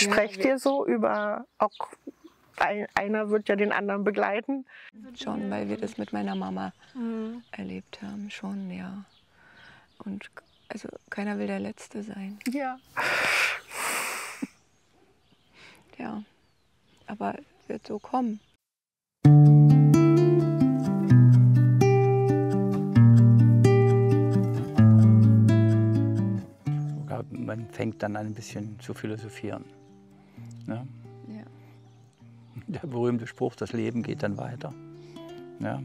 Sprecht ihr so über, auch einer wird ja den anderen begleiten? Schon, weil wir das mit meiner Mama erlebt haben, schon, ja. Und also keiner will der Letzte sein. Ja. Ja, aber wird so kommen. Man fängt dann an, ein bisschen zu philosophieren. Ne? Ja. Der berühmte Spruch, das Leben geht dann weiter. Ja?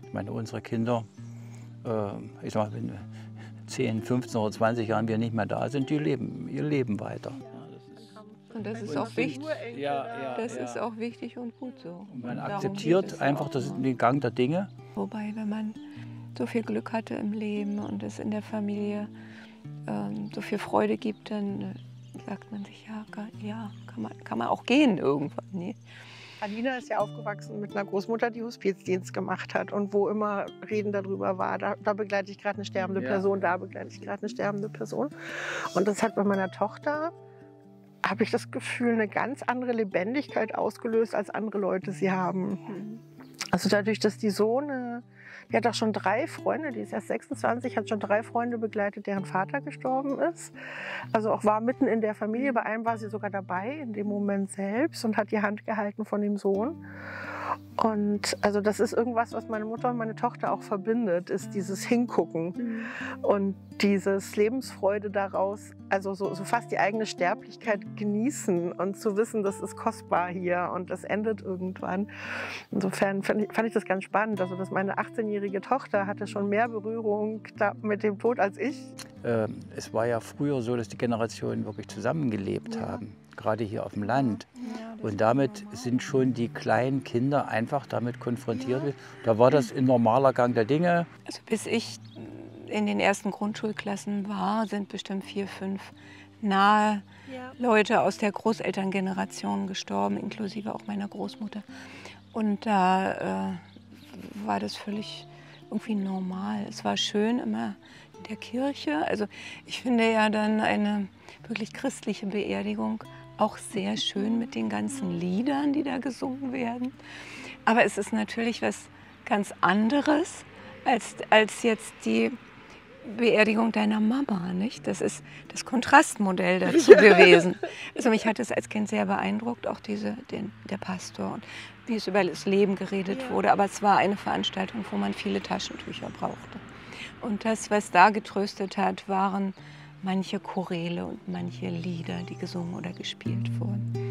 Ich meine, unsere Kinder, ich sag mal, wenn 10, 15 oder 20 Jahren wir nicht mehr da sind, die leben ihr Leben weiter. Und das ist auch wichtig. Das ist auch wichtig und gut so. Und man akzeptiert einfach den Gang der Dinge. Wobei, wenn man so viel Glück hatte im Leben und es in der Familie so viel Freude gibt, dann sagt man sich, ja, kann man auch gehen irgendwann. Nee. Alina ist ja aufgewachsen mit einer Großmutter, die Hospizdienst gemacht hat und wo immer Reden darüber war, da begleite ich gerade eine sterbende Person, da begleite ich gerade eine sterbende Person. Und das hat bei meiner Tochter, habe ich das Gefühl, eine ganz andere Lebendigkeit ausgelöst, als andere Leute sie haben. Also dadurch, dass die die hat auch schon 3 Freunde, die ist erst 26, hat schon 3 Freunde begleitet, deren Vater gestorben ist. Also auch war mitten in der Familie, bei einem war sie sogar dabei, in dem Moment selbst, und hat die Hand gehalten von dem Sohn. Und also das ist irgendwas, was meine Mutter und meine Tochter auch verbindet, ist dieses Hingucken und dieses Lebensfreude daraus, also so fast die eigene Sterblichkeit genießen und zu wissen, das ist kostbar hier und das endet irgendwann. Insofern fand ich das ganz spannend, also dass meine 18-jährige Tochter hatte schon mehr Berührung mit dem Tod als ich. Es war ja früher so, dass die Generationen wirklich zusammengelebt haben, gerade hier auf dem Land. Und damit sind schon die kleinen Kinder einfach damit konfrontiert. Da war das ein normaler Gang der Dinge. Also bis ich in den ersten Grundschulklassen war, sind bestimmt 4, 5 nahe Leute aus der Großelterngeneration gestorben, inklusive auch meiner Großmutter. Und da war das völlig irgendwie normal. Es war schön immer in der Kirche. Also ich finde ja dann eine wirklich christliche Beerdigung auch sehr schön mit den ganzen Liedern, die da gesungen werden. Aber es ist natürlich was ganz anderes als jetzt die Beerdigung deiner Mama, nicht? Das ist das Kontrastmodell dazu gewesen. Also mich hat es als Kind sehr beeindruckt, auch der Pastor und wie es über das Leben geredet wurde. Aber es war eine Veranstaltung, wo man viele Taschentücher brauchte. Und das, was da getröstet hat, waren manche Choräle und manche Lieder, die gesungen oder gespielt wurden.